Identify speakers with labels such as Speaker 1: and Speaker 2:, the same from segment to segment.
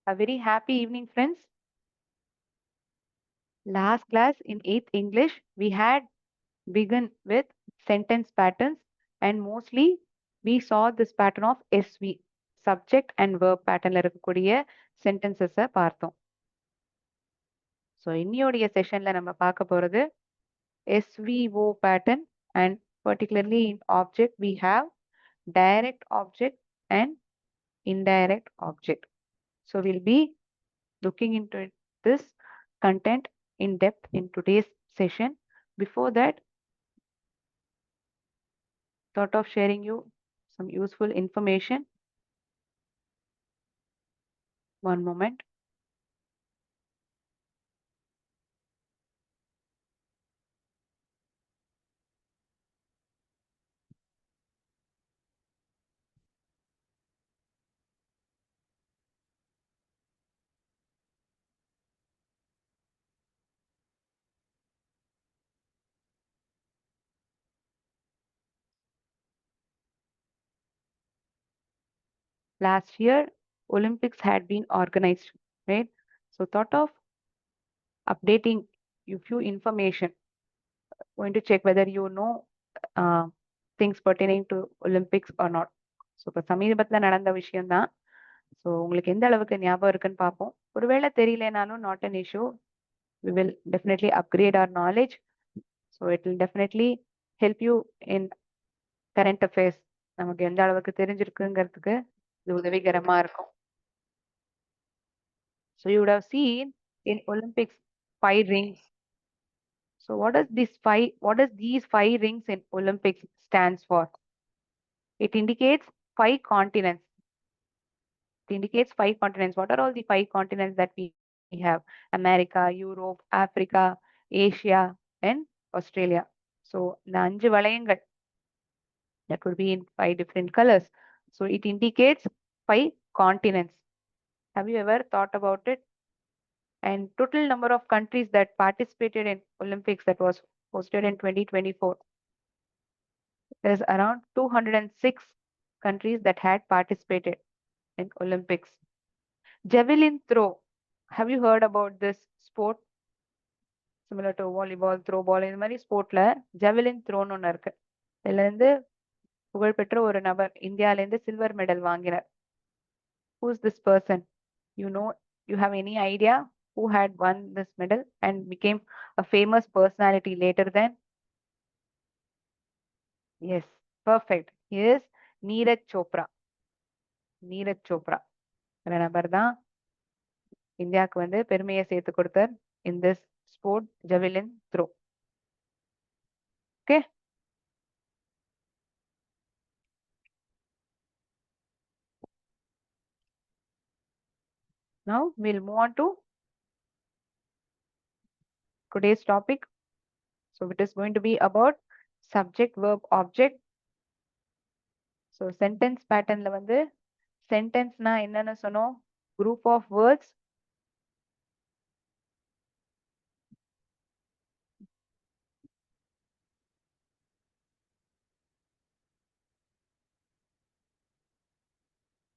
Speaker 1: A very happy evening, friends. Last class in 8th English, we had begun with sentence patterns, and mostly we saw this pattern of SV, subject and verb patternல இருக்கக்கூடிய sentences பார்த்தோம். So இன்னியோடைய செஷன்ல நம்ம பார்க்க போறது SVO pattern, and particularly in object we have direct object and indirect object. So we'll be looking into this content in depth in today's session. Before that, thought of sharing you some useful information. One moment. Last year, Olympics had been organized, right? So thought of updating you few information. Going to check whether you know things pertaining to Olympics or not. So இப்போ சமீபத்தில் நடந்த விஷயம்தான். So உங்களுக்கு எந்த அளவுக்கு ஞாபகம் இருக்குன்னு பார்ப்போம். ஒருவேளை தெரியலனாலும் not an issue. We will definitely upgrade our knowledge. So it will definitely help you in current affairs. நமக்கு எந்த அளவுக்கு தெரிஞ்சிருக்குங்கிறதுக்கு இது உதவிகரமா இருக்கும். So you would have seen in Olympics 5 rings. So what does these 5 rings in Olympics stands for? It indicates 5 continents. It indicates 5 continents. What are all the 5 continents that we have? America, Europe, Africa, Asia, and Australia. So the 5 வளையங்கள் that could be in 5 different colors. So it indicates 5 continents. Have you ever thought about it? And total number of countries that participated in Olympics that was hosted in 2024. There's around 206 countries that had participated in Olympics. Javelin throw. Have you heard about this sport? Similar to volleyball, throw ball, இந்த மாதிரி ஸ்போர்ட்ல ஜெவலின் த்ரோன்னு ஒன்று இருக்கு. இதுல இருந்து புகழ்பெற்ற ஒரு நபர் இந்தியாவிலேருந்து சில்வர் மெடல் வாங்கினார். Who's this person? You know, you have any idea who had won this medal and became a famous personality later than? Yes, perfect. He is Neeraj Chopra. Neeraj Chopra. இந்த நபர் தான் இந்தியாவுக்கு வந்து பெருமையை சேர்த்து கொடுத்தார் in this sport, javelin throw. Okay. Now we'll move on to today's topic. So it is going to be about subject, verb, object. So sentence patternல வந்து sentenceனா என்னன்னு சொன்னோம்? Group of words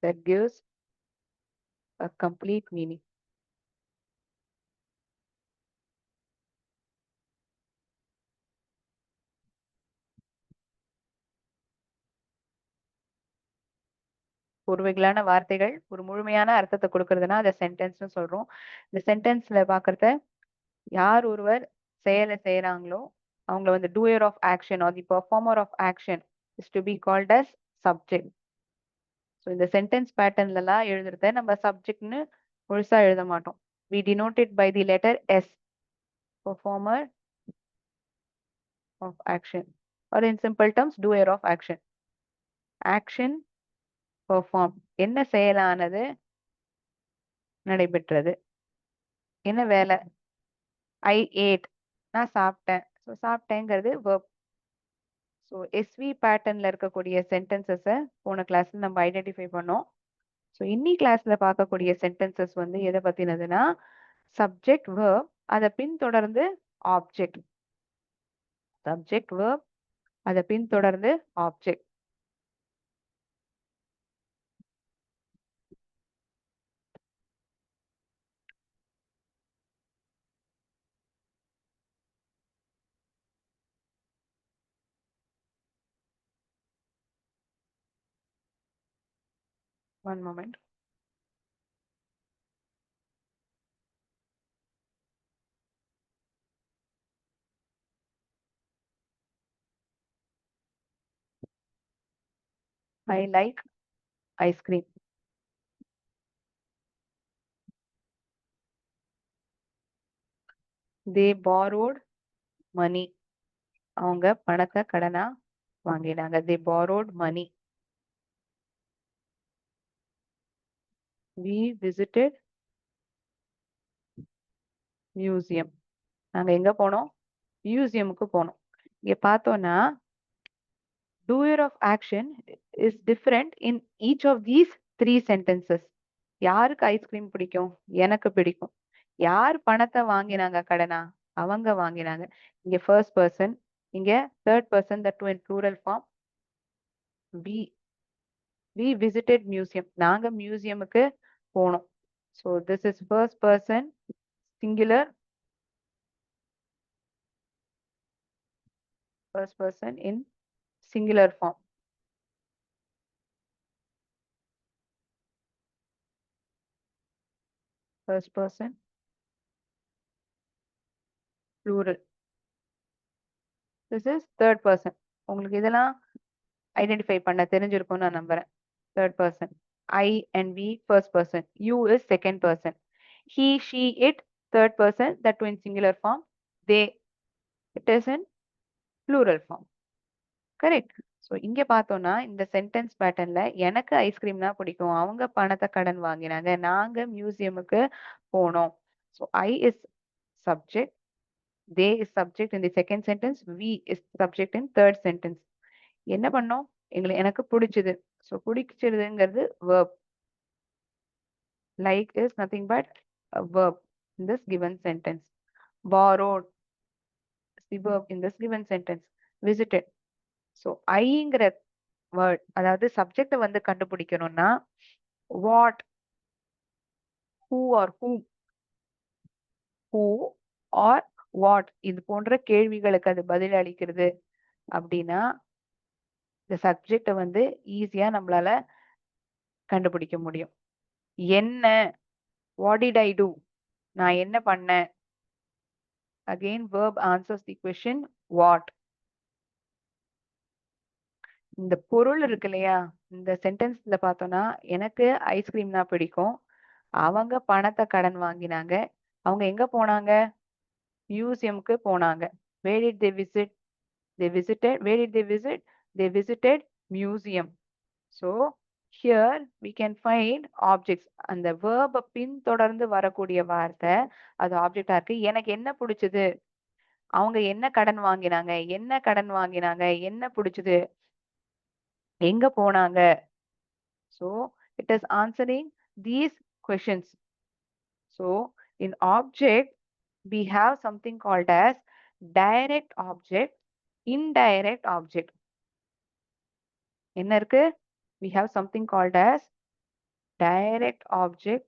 Speaker 1: that gives a complete meaning. பூர்வீகளான வார்த்தைகள் ஒரு முழுமையான அர்த்தத்தை கொடுக்கறதுனா அதை சென்டென்ஸ்னு சொல்றோம். இந்த சென்டென்ஸ்ல பாக்குறத யார் ஒருவர் செயலை செய்யறாங்களோ அவங்கள வந்து doer of action or the performer of action is to be called as subject. So இந்த சென்டென்ஸ் பேட்டர்ன்லாம் எழுதுறத நம்ம சப்ஜெக்ட்னு முழுசா எழுத மாட்டோம். We denote it by the letter S, performer of action, or in simple terms, doer of action. Action perform. என்ன செயலானது நடைபெற்றது? என்ன வேலை? I ate. நான் சாப்பிட்டேன். ஸோ சாப்பிட்டேங்கிறது verb. ஸோ எஸ்வி பேட்டர்ன்ல இருக்கக்கூடிய சென்டென்சஸை போன கிளாஸ்ல நம்ம ஐடென்டிஃபை பண்ணோம். ஸோ இன்னி கிளாஸ்ல பார்க்கக்கூடிய சென்டென்சஸ் வந்து எதை பத்தினதுன்னா சப்ஜெக்ட் verb, அதை பின்தொடர்ந்து ஆப்ஜெக்ட். சப்ஜெக்ட் verb, அதை பின்தொடர்ந்து object. One moment. I like ice cream. They borrowed money. அவங்க பணத்தை கடனா வாங்கினாங்க. They borrowed money. We visited museum. நாங்க எங்க போனோம்? மியூசியமுக்கு போனோம். இங்க பார்த்தோம்னா doer of action is different in each of these three sentences. யாருக்கு ஐஸ்கிரீம் பிடிக்கும்? எனக்கு பிடிக்கும். யார் பணத்தை வாங்கினாங்க கடனா? அவங்க வாங்கினாங்க. இங்க ஃபர்ஸ்ட் பர்சன், இங்க third person, that in plural form. we visited museum. நாங்க மியூசியமுக்கு போனோம். So this is first person singular, first person in singular form. First person plural. This is third person. உங்களுக்கு இதெல்லாம் ஐடென்டிஃபை பண்ண தெரிஞ்சிருக்கும்னு நான் நம்புறேன். Third person. I and we first person. You is second person. He, she, it third person. That too in singular form. They, it is in plural form. Correct. So இங்க பார்த்தோம்னா இந்த sentence பேட்டர்ன்ல எனக்கு ஐஸ்கிரீம்னா பிடிக்கும். அவங்க பணத்தை கடன் வாங்கினாங்க. நாங்க மியூசியமுக்கு போனோம். So I is subject, they is subject in the second sentence, we is subject in third sentence. என்ன பண்ணோம்? எனக்கு பிடிச்சது. ஸோ பிடிச்சதுங்கிறது verb. Like is nothing but a verb in this given sentence. Borrowed is the verb in this given sentence. Visited. So ஐங்கிற word, அதாவது சப்ஜெக்ட வந்து கண்டுபிடிக்கணும்னா what, who are whom, who are what இது போன்ற கேள்விகளுக்கு அது பதில் அளிக்கிறது அப்படின்னா இந்த சப்ஜெக்ட வந்து ஈஸியா நம்மளால கண்டுபிடிக்க முடியும். என்ன, வாட் டிட் ஐ டூ, நான் என்ன பண்ணேன். Again verb answers the question what. இந்த பொருள் இருக்கு இல்லையா, இந்த சென்டென்ஸ்ல பார்த்தோம்னா எனக்கு ஐஸ்கிரீம்னா பிடிக்கும். அவங்க பணத்தை கடன் வாங்கினாங்க. அவங்க எங்க போனாங்க? மியூசியம்க்கு போனாங்க. Where did they visit? They visited. Where did they visit? They visited museum. So here we can find objects. அந்த verb பின்தொடர்ந்து வரக்கூடிய வார்த்தை அது ஆப்ஜெக்டா இருக்கு. எனக்கு என்ன பிடிச்சது, அவங்க என்ன கடன் வாங்கினாங்க, என்ன கடன் வாங்கினாங்க, என்ன பிடிச்சது, எங்க போனாங்க. So it is answering these questions. So in object we have something called as direct object, indirect object. என்ன இருக்கு? We have something called as direct object,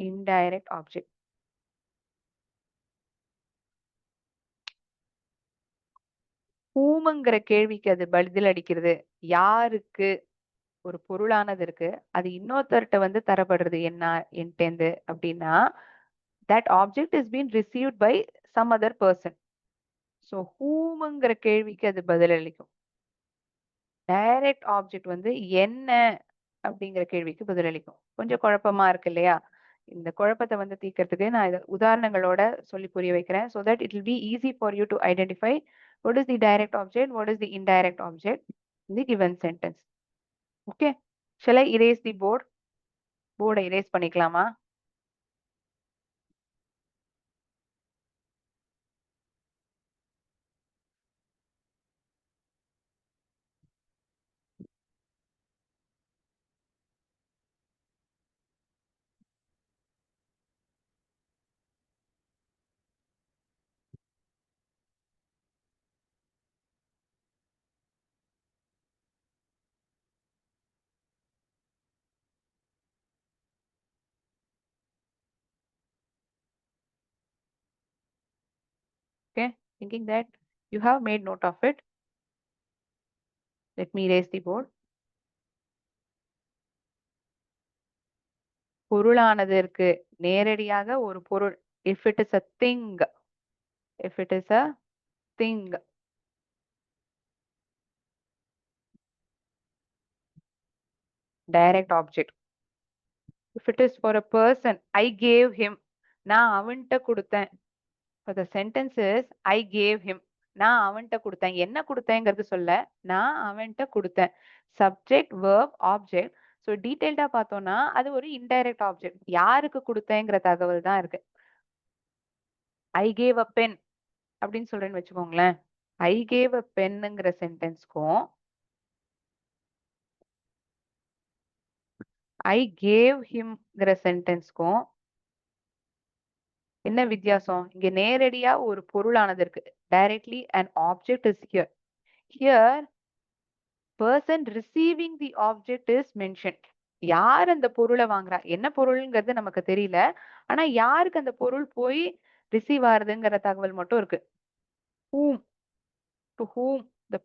Speaker 1: indirect object. whomங்கிற கேள்விக்கு அது பதில் அளிக்கிறது. யாருக்கு ஒரு பொருளானது இருக்கு, அது இன்னொருத்தர்கிட்ட வந்து தரப்படுறது என்ன என்டேந்து அப்படின்னா that object is being received by some other person. So whomங்கிற கேள்விக்கு அது பதில் அளிக்கும். டைரக்ட் ஆப்ஜெக்ட் வந்து என்ன அப்படிங்கிற கேள்விக்கு பதிலளிக்கும். கொஞ்சம் குழப்பமா இருக்கு இல்லையா? இந்த குழப்பத்தை வந்து தீர்க்கறதுக்கு நான் இத உதாரணங்களோட சொல்லி புரிய வைக்கிறேன். So that it will be easy for you to identify what is the direct object, what is the indirect object in the given sentence. Okay. Shall I erase the board? போர்டை erase பண்ணிக்கலாமா? Okay. Thinking that You have made note of it. Let me erase the board. பொருளானது இருக்கு. நேரடியாக ஒரு பொருள். If it is a thing. If it is a thing. Direct object. If it is for a person, I gave him. நான் அவன்கிட்ட கொடுத்தேன். For the sentence is I gave him. நான் அவன்கிட்ட கொடுத்தேன். என்ன கொடுத்தேங்கிறது சொல்ல நான் அவன்கிட்ட கொடுத்தேன். Subject, verb, object. ஸோ டீட்டெயில்டா பார்த்தோம்னா அது ஒரு இன்டைரக்ட் ஆப்ஜெக்ட். யாருக்கு கொடுத்தேங்கிற தகவல் தான் இருக்கு. I gave a pen அப்படின்னு சொல்றேன்னு வச்சுக்கோங்களேன். I gave a penங்கிற சென்டென்ஸ்க்கும் I gave himங்கிற சென்டென்ஸ்க்கும் என்ன வித்தியாசம்? இங்க நேரடியா ஒரு பொருளானது இருக்கு. Directly an object is here. Here person receiving the object is mentioned. யார் அந்த பொருளை வாங்குறா? என்ன பொருள்ங்கிறது நமக்கு தெரியல. ஆனா யாருக்கு அந்த பொருள் போய் ரிசீவ் ஆகுதுங்கிற தகவல் மட்டும் இருக்கு. Whom, to whom the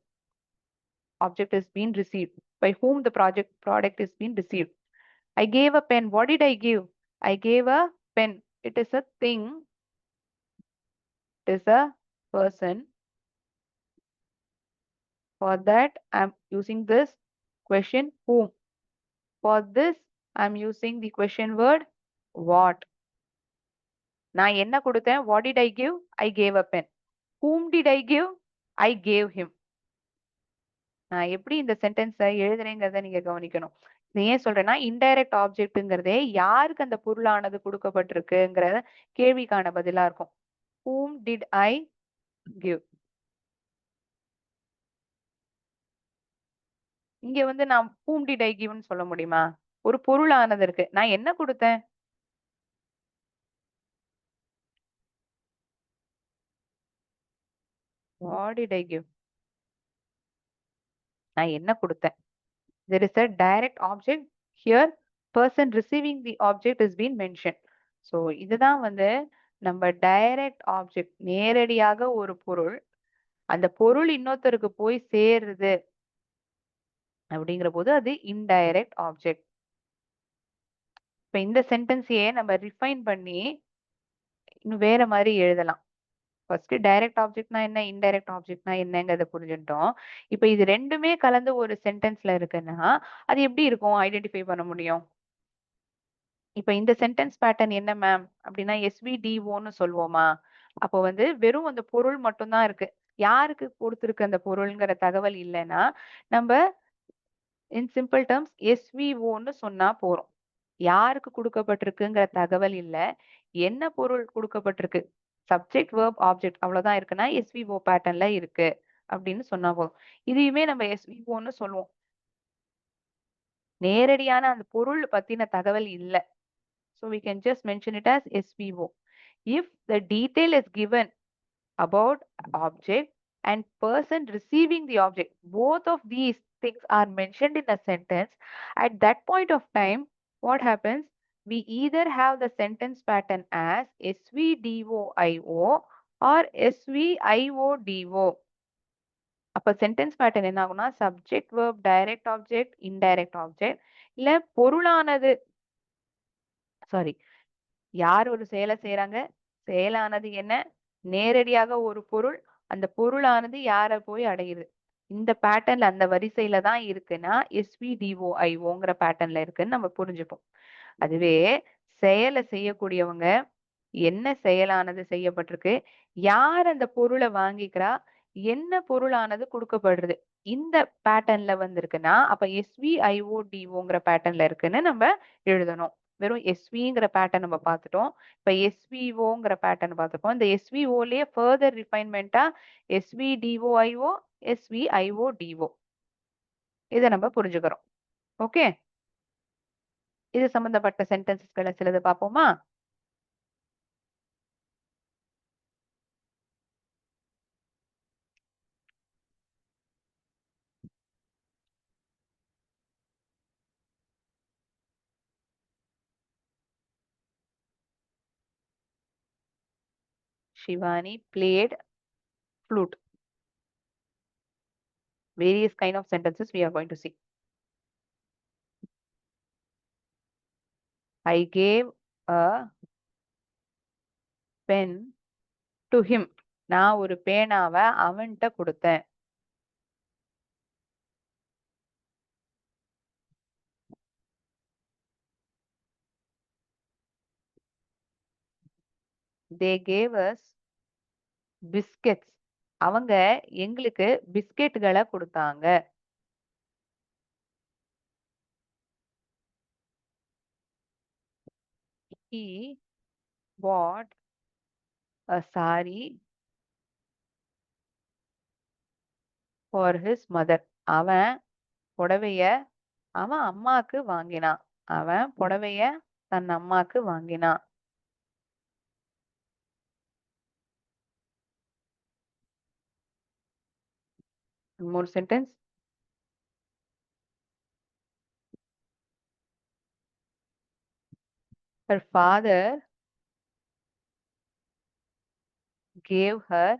Speaker 1: object is being received. By whom the product is being received. I gave a pen. What did I give? I gave a pen. It is a thing. It is a person. For that, I'm using this question whom. For this, I'm using the question word what. நான் என்ன கொடுத்தேன்? What did I give? I gave a pen. Whom did I give? I gave him. நான் எப்படி இந்த சென்டென்ஸை எழுதுறேங்கிறத நீங்க கவனிக்கணும். இது ஏன் சொல்றேன்னா இன்டைரக்ட் ஆப்ஜெக்ட்ங்கிறதே யாருக்கு அந்த பொருளானது கொடுக்கப்பட்டிருக்குங்கிற கேள்விக்கான பதிலா இருக்கும். Whom did I give? இங்க வந்து நான் whom did I giveன்னு சொல்ல முடியுமா? ஒரு பொருளானது இருக்கு. நான் என்ன கொடுத்தேன்? What did I give? நான் என்ன கொடுத்தேன்? There is a direct object. Here, person receiving the object is being mentioned. So, இதுதான் வந்து நம்ம டைரக்ட் ஆப்ஜெக்ட். நேரடியாக ஒரு பொருள். அந்த பொருள் இன்னொருத்தருக்கு போய் சேருது அப்படிங்கிற போது அது இன்டைரக்ட் ஆப்ஜெக்ட். இப்ப இந்த சென்டென்ஸையே நம்ம ரிஃபைன் பண்ணி இன்னும் வேற மாதிரி எழுதலாம். ஃபர்ஸ்ட் டைரக்ட் ஆப்ஜெக்ட்னா என்ன, இன்டைரக்ட் ஆப்ஜெக்ட்னா என்னங்கிறத புரிஞ்சுட்டோம். இப்ப இது ரெண்டுமே கலந்து ஒரு சென்டென்ஸ்ல இருக்குன்னா அது எப்படி இருக்கும் ஐடென்டிஃபை பண்ண முடியும்? இப்ப இந்த சென்டென்ஸ் பேட்டர்ன் என்ன மேம் அப்படின்னா எஸ்விடிஓன்னு சொல்லுவோமா? அப்போ வந்து வெறும் அந்த பொருள் மட்டும் தான் இருக்கு. யாருக்கு கொடுத்திருக்கு அந்த பொருள்ங்கிற தகவல் இல்லைன்னா நம்ம இன் சிம்பிள் டேர்ம்ஸ் எஸ்விஓன்னு சொன்னா போறோம். யாருக்கு கொடுக்கப்பட்டிருக்குங்கிற தகவல் இல்ல. என்ன பொருள் கொடுக்கப்பட்டிருக்கு? சப்ஜெக்ட், வெர்ப், ஆப்ஜெக்ட் அவ்வளவுதான் இருக்குன்னா எஸ்விஓ பேட்டர்ன்ல இருக்கு அப்படின்னு சொன்னா போதும். இதையுமே நம்ம எஸ்விஓன்னு சொல்லுவோம். நேரடியான அந்த பொருள் பத்தின தகவல் இல்ல. So we can just mention it as SVO. If the detail is given about object and person receiving the object, both of these things are mentioned in a sentence, at that point of time, what happens? We either have the sentence pattern as SVDOIO or SVIODO. அப்ப sentence pattern என்ன ஆகும்னா subject, verb, direct object, indirect object இல்ல பொருளானது sorry யார் ஒரு செயலை செய்யறாங்க? செயலானது என்ன? நேரடியாக ஒரு பொருள். அந்த பொருளானது யார போய் அடையுது? இந்த பேட்டர்ன்ல அந்த வரிசையில தான் இருக்குன்னா எஸ்விடிஓஐஓங்கிற பேட்டர்ன்ல இருக்குன்னு நம்ம புரிஞ்சுப்போம். அதுவே செயலை செய்யக்கூடியவங்க என்ன செயலானது செய்யப்பட்டிருக்கு? யார் அந்த பொருளை வாங்கிக்கிறா? என்ன பொருளானது கொடுக்கப்படுறது? இந்த பேட்டர்ன்ல வந்திருக்குன்னா அப்ப எஸ்விஐஓடிஓங்கிற பேட்டர்ன்ல இருக்குன்னு நம்ம எழுதணும். வெறும் எஸ்விங்கிற பேட்டர்ன் நம்ம பார்த்துட்டோம். இப்ப எஸ்விஓங்கிற பேட்டர்ன் பார்த்துருக்கோம். இந்த எஸ்விஓலயே ஃபர்தர் ரிஃபைன்மெண்டா எஸ்விடிஓஐஓ, எஸ்விஐஓடிஓ இதை நம்ம புரிஞ்சுக்கிறோம். ஓகே, இது சம்பந்தப்பட்ட சென்டென்சஸ்களை சிலது பார்ப்போமா? Shivani played flute. various kind of sentences we are going to see. I gave a pen to him. நான் ஒரு பேனாவை அவன்கிட்ட கொடுத்தேன். They gave us biscuits. அவங்க எங்களுக்கு பிஸ்கெட்டுகளை கொடுத்தாங்க. He bought a sari for his mother. அவன் புடவைய அவன் அம்மாக்கு வாங்கினான். அவன் புடவைய தன் அம்மாக்கு வாங்கினான். One more sentence. Her father gave her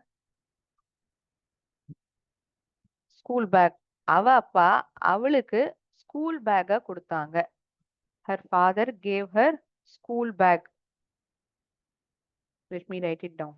Speaker 1: school bag. அவ அப்பா அவளுக்கு ஸ்கூல் பேக்க கொடுத்தாங்க. Her father gave her school bag. Let me write it down.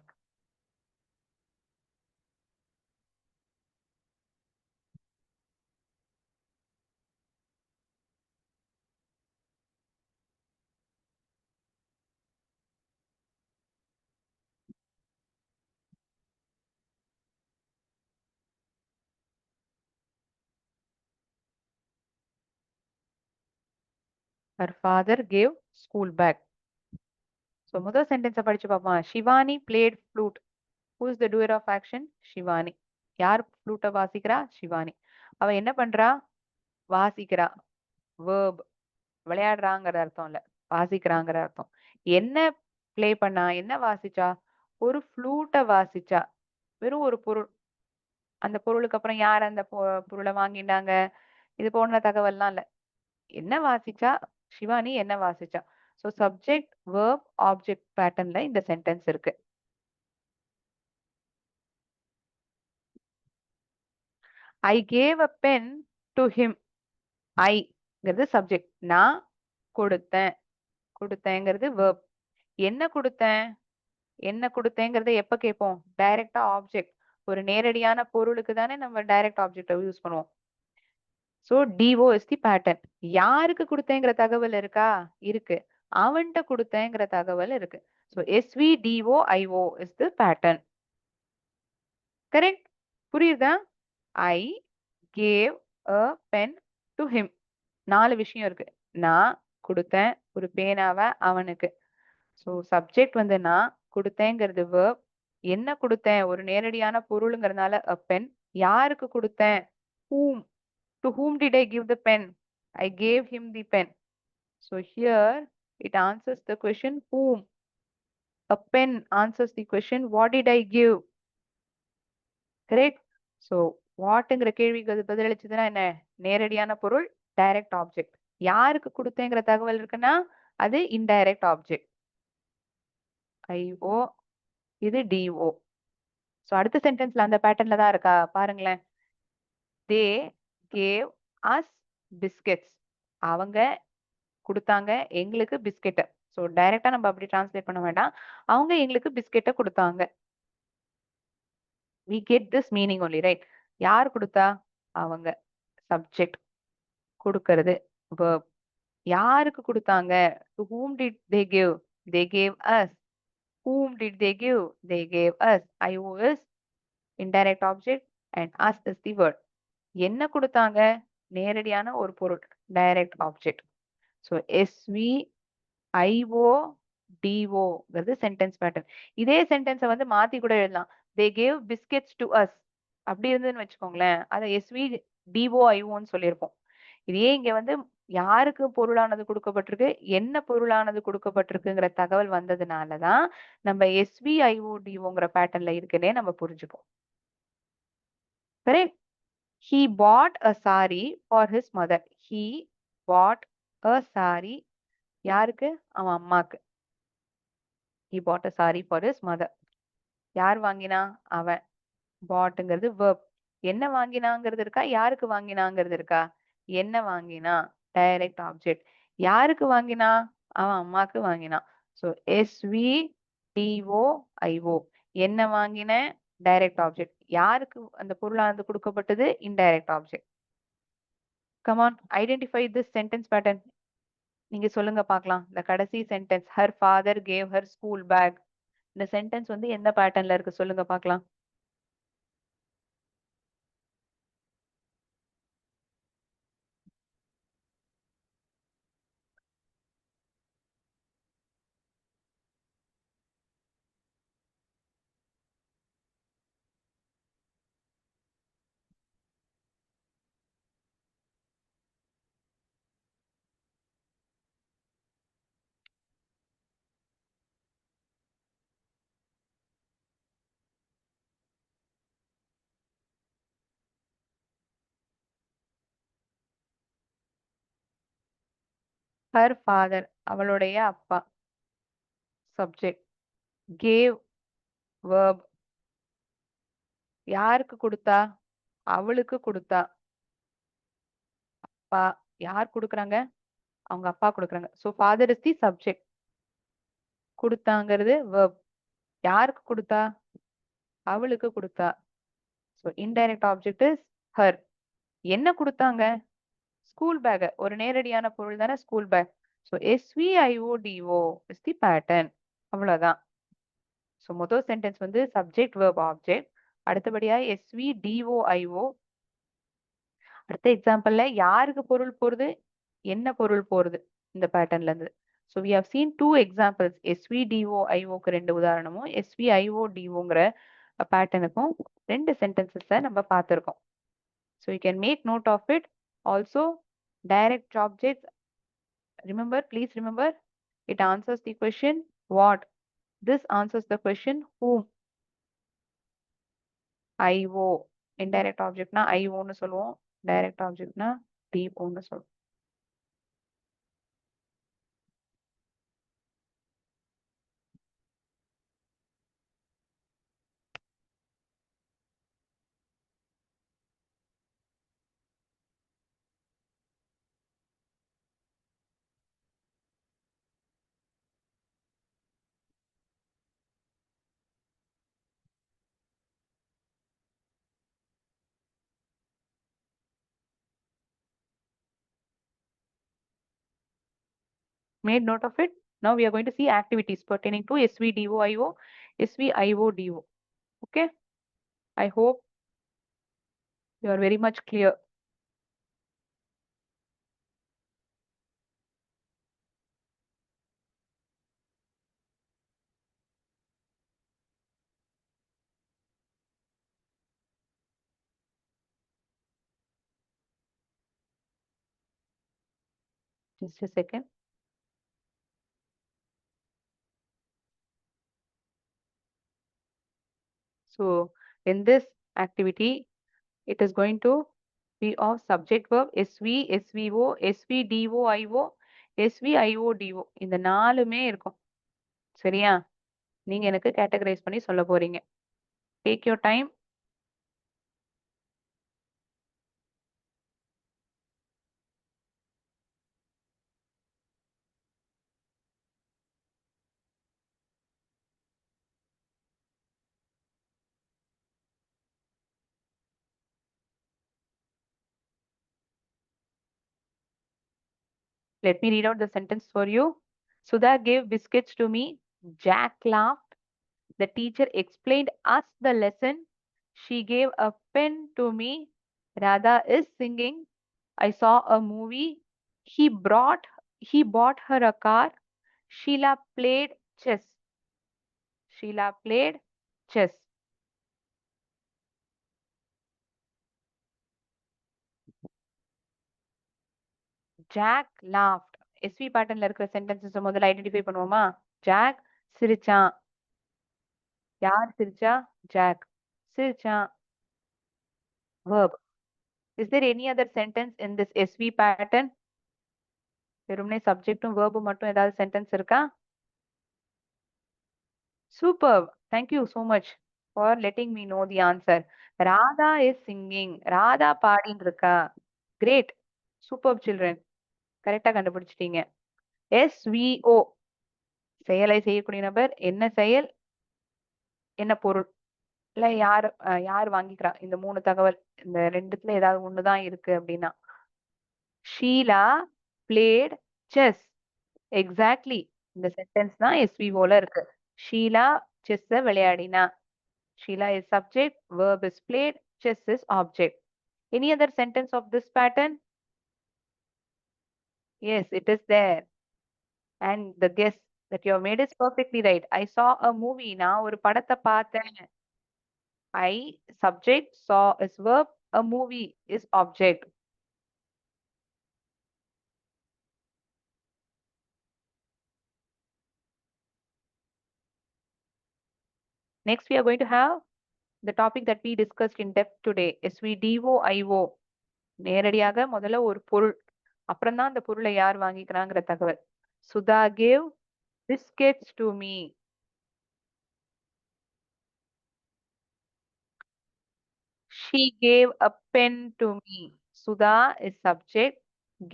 Speaker 1: Her father gave school bag. So முதல் sentence படிச்சு பாப்போம். Shivani played flute. Who is the doer of action? Shivani. யார் flute வாசிக்கிறா? Shivani. அவ என்ன பண்றா? வாசிக்கிறா. Verb. விளையாடுறாங்கிற அர்த்தம் இல்ல. வாசிக்கிறாங்கிற அர்த்தம். என்ன ப்ளே பண்ணா? என்ன வாசிச்சா? ஒரு ஃப்ளூட்ட வாசிச்சா. வெறும் ஒரு பொருள். அந்த பொருளுக்கு அப்புறம் யார் அந்த பொருளை வாங்கிட்டாங்க? இது போன்ற தகவல்லாம் இல்ல. என்ன வாசிச்சா? சிவானி என்ன வாசிச்சா? சோ சப்ஜெக்ட் வேர்ப் ஆப்ஜெக்ட் பேட்டர்ன்ல இந்த சென்டென்ஸ் இருக்கு. I gave a pen to him. ஐங்கிறது சப்ஜெக்ட். நான் கொடுத்தேன். கொடுத்தேங்கிறது வேர்ப். என்ன கொடுத்தேன்? என்ன கொடுத்தேங்கிறத எப்ப கேட்போம்? டைரக்டா ஆப்ஜெக்ட். ஒரு நேரடியான பொருளுக்கு தானே நம்ம டைரக்ட் ஆப்ஜெக்ட யூஸ் பண்ணுவோம். So DO is the pattern. யாருக்கு கொடுத்தேங்கிற தகவல் இருக்கா? இருக்கு. அவன்கிட்ட கொடுத்தேங்கிற தகவல் இருக்கு. So SVDOIO is the pattern. Correct? புரியுதா? I gave a pen to him. 4 விஷயம் இருக்கு. நான் கொடுத்தேன் ஒரு பேனாவை அவனுக்கு. சோ சப்ஜெக்ட் வந்து நான் கொடுத்தேங்கிறது verb. என்ன கொடுத்தேன்? ஒரு நேரடியான பொருளுங்கிறதுனால a pen. யாருக்கு கொடுத்தேன்? whom. To whom did I give the pen? I gave him the pen. So here it answers the question whom. A pen answers the question what did I give? Correct? So வாட்ங்கிற கேள்விக்கு அது பதிலளிச்சதுன்னா என்ன? நேரடியான பொருள், direct object. யாருக்கு கொடுத்தேங்கிற தகவல் இருக்குன்னா அது இன்டைரக்ட் ஆப்ஜெக்ட். ஐஓ, இது டிஓ. சோ அடுத்த சென்டென்ஸ்ல அந்த பேட்டர்ன்ல தான் இருக்கா? பாருங்களேன். They gave us biscuits. அவங்க கொடுத்தாங்க எங்களுக்கு பிஸ்கெட்ட. சோ டைரக்டா நம்ம அப்படி டிரான்ஸ்லேட் பண்ண வேண்டாம். அவங்க எங்களுக்கு பிஸ்கெட்ட கொடுத்தாங்க. we get this meaning only, right? யார் கொடுத்தா? அவங்க. சப்ஜெக்ட். கொடுக்கிறது verb. யாருக்கு கொடுத்தாங்க? to whom did they give? They gave us. Whom did they give? They gave us. IO is indirect object and us is the word. என்ன கொடுத்தாங்க? நேரடியான ஒரு பொருள், டைரக்ட் ஆப்ஜெக்ட். ஸோ SVIODOங்கிறது சென்டென்ஸ் பேட்டர்ன். இதே சென்டென்ஸை வந்து மாத்தி கூட எழுதலாம். They gave biscuits to us. அப்படி இருந்ததுன்னு வச்சுக்கோங்களேன். அதை SVDOIOன்னு சொல்லியிருப்போம். இதே இங்க வந்து யாருக்கு பொருளானது கொடுக்கப்பட்டிருக்கு, என்ன பொருளானது கொடுக்கப்பட்டிருக்குங்கிற தகவல் வந்ததுனாலதான் நம்ம SVIODOங்கிற பேட்டர்ன்ல இருக்குன்னே நம்ம புரிஞ்சுப்போம். Correct? He bought a sari for his mother. He bought a sari. யாருக்கு? அவன் அம்மாக்கு. He bought a sari for his mother. யார் வாங்கினா? அவன். Boughtங்கிறது verb. என்ன வாங்கினாங்கிறது இருக்கா, யாருக்கு வாங்கினாங்கிறது இருக்கா? என்ன வாங்கினா, டைரக்ட் ஆப்ஜெக்ட். யாருக்கு வாங்கினா? அவன் அம்மாக்கு வாங்கினான். So SVDOIO. என்ன வாங்கின, டைரக்ட் ஆப்ஜெக்ட். யாருக்கு அந்த பொருளானது கொடுக்கப்பட்டது, indirect object. Come on, identify this sentence pattern. நீங்க சொல்லுங்க பார்க்கலாம். இந்த கடைசி sentence, her father cave her school bag. இந்த சென்டென்ஸ் வந்து எந்த பேட்டர்ன்ல இருக்கு சொல்லுங்க பார்க்கலாம். ஹர் ஃபாதர், அவளுடைய அப்பா. சப்ஜெக்ட். Gave, verb. யாருக்கு கொடுத்தா, அவளுக்கு கொடுத்தா. அப்பா, யார் கொடுக்குறாங்க, அவங்க அப்பா கொடுக்குறாங்க. So father is the subject. கொடுத்தாங்கிறது verb. யாருக்கு கொடுத்தா, அவளுக்கு கொடுத்தா. So indirect object is her. என்ன கொடுத்தாங்க, ஸ்கூல் பேக். ஒரு நேரடியான பொருள் தானே school bag. So SVIODO is the pattern. அவ்வளவுதான். ஸோ முதல் சென்டென்ஸ் வந்து சப்ஜெக்ட் verb ஆப்ஜெக்ட். அடுத்தபடியா SVDOIO. அடுத்த எக்ஸாம்பிள்ல யாருக்கு பொருள் போறது, என்ன பொருள் போறது, இந்த பேட்டர்ன்ல இருந்து. So we have seen two examples. SVDOIOக்கு ரெண்டு உதாரணமும், SVIODOங்கிற பேட்டர்னுக்கும் ரெண்டு சென்டென்சஸை நம்ம பார்த்துருக்கோம். So you can make note of it. Also direct object, remember, please remember, it answers the question what. This answers the question whom. IO. indirect objectனா IO ன்னு சொல்லுவோம். direct objectனா DO ன்னு சொல்லுவோம். Made note of it. Now we are going to see activities pertaining to SVDOIO, SVIODO. Okay. I hope you are very much clear. Just a second. So in this activity, it is going to be of subject verb SV, SVO, SVDOIO, SVIODO. இந்த நாலுமே இருக்கும். சரியா? நீங்க எனக்கு categorise பண்ணி சொல்ல போறீங்க. Take your time. Let me read out the sentence for you. Sudha gave biscuits to me. Jack laughed. The teacher explained us the lesson. She gave a pen to me. Radha is singing. I saw a movie. He brought he bought her a car. Sheila played chess. Sheila played chess. Jack laughed. SV patternல இருக்கிற sentences முதல்ல identify பண்ணுவோமா? Jack சிரிச்சான். யார் சிரிச்சா? Jack. சிரிச்சான். Verb. Is there any other sentence in this SV pattern? வெறுமனே சப்ஜெக்டும் வேர்பும் மட்டும் ஏதாவது sentence இருக்கா? Superb. Thank you so much. for letting me know the answer. Radha is singing. Radha பாடின்னு இருக்கா. Great. Superb children. கரெக்டா கண்டுபிடிச்சிட்டீங்க. SVO செயலை செய்யக்கூடிய நபர், என்ன செயல், என்ன பொருள், இல்ல யார் வாங்கிக்கிறா, இந்த 3 தகவல், இந்த 2த்துல ஏதாவது ஒண்ணு தான் இருக்கு அப்படின்னா. Sheela played chess. எக்ஸாக்ட்லி. இந்த சென்டென்ஸ் தான் SVOல இருக்கு. ஷீலா செஸ் விளையாடினா. Sheela is subject, verb is played, chess is object. Any other sentence of this pattern? Yes, it is there. And the guess that you have made is perfectly right. I saw a movie. நான் ஒரு படத்தை பார்த்தேன். I subject, saw is verb, a movie is object. Next, we are going to have the topic that we discussed in depth today. SVDOIO. நேரடியாக முதல்ல ஒரு பொருள், அப்புறம் தான் அந்த பொருளை யார் வாங்கிக்கிறாங்கிற தகவல். Sudha gave biscuits to me. She gave a pen to me. Sudha is subject,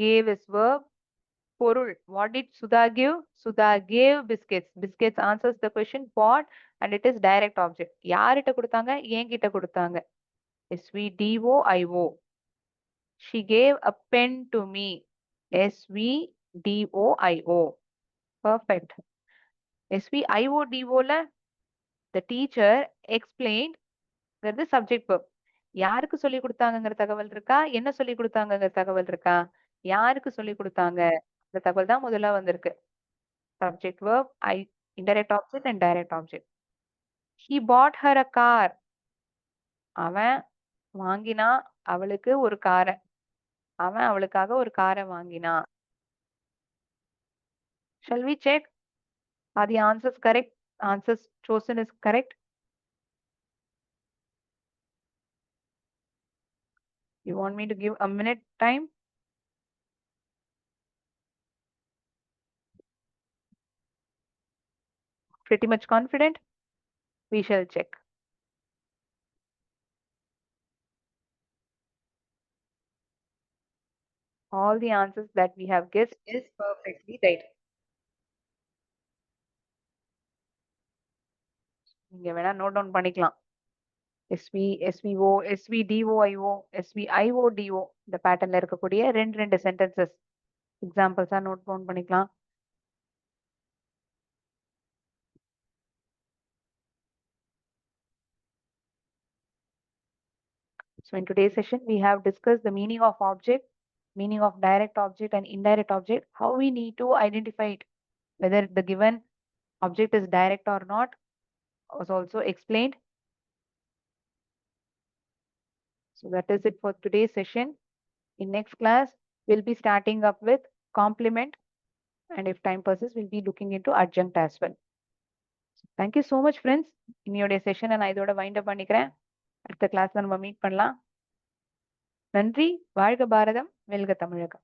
Speaker 1: gave is verb, பொருள். What did Sudha give? Sudha gave biscuits. Biscuits answers the question what, and it is direct object. யார்கிட்ட கொடுத்தாங்க? என்கிட்ட கொடுத்தாங்க. SVDOIO. She gave a pen to me. SVDOIO. Perfect. SVIODO ல the teacher explained ங்கிறது subject verb. யாருக்கு சொல்லி கொடுத்தாங்கங்கிற தகவல் இருக்கா, என்ன சொல்லி கொடுத்தாங்கங்கிற தகவல் இருக்கா? யாருக்கு சொல்லி கொடுத்தாங்க இந்த தகவல் தான் முதல்ல வந்திருக்கு. Subject verb, indirect object and direct object. He bought her a car. அவன் வாங்கினா அவளுக்கு ஒரு காரை. அவன் அவளுக்காக ஒரு காரை வாங்கினான். Shall we check? Are the answers correct? Answers chosen is correct? You want me to give a minute time? Pretty much confident? We shall check. All the answers that we have guessed is perfectly right. நீங்க வேணா note down பண்ணிக்கலாம். SVO, SVDOIO, SVIODO இந்த பேட்டர்ன்ல இருக்கக்கூடிய ரெண்டு sentences எக்ஸாம்பிள்ஸா note down பண்ணிக்கலாம். So in today's session, we have discussed the meaning of object, meaning of direct object and indirect object, how we need to identify it, whether the given object is direct or not was also explained. So that is it for today's session. In next class, we'll be starting up with complement, and if time persists, we'll be looking into adjunct as well. Thank you so much, friends. இன்னையோட செஷனை நான் இதோட wind up பண்ணிக்கிறேன். அடுத்த கிளாஸ்ல நம்ம meet பண்ணலாம். நன்றி. வாழ்க பாரதம், வெல்க தமிழகம்.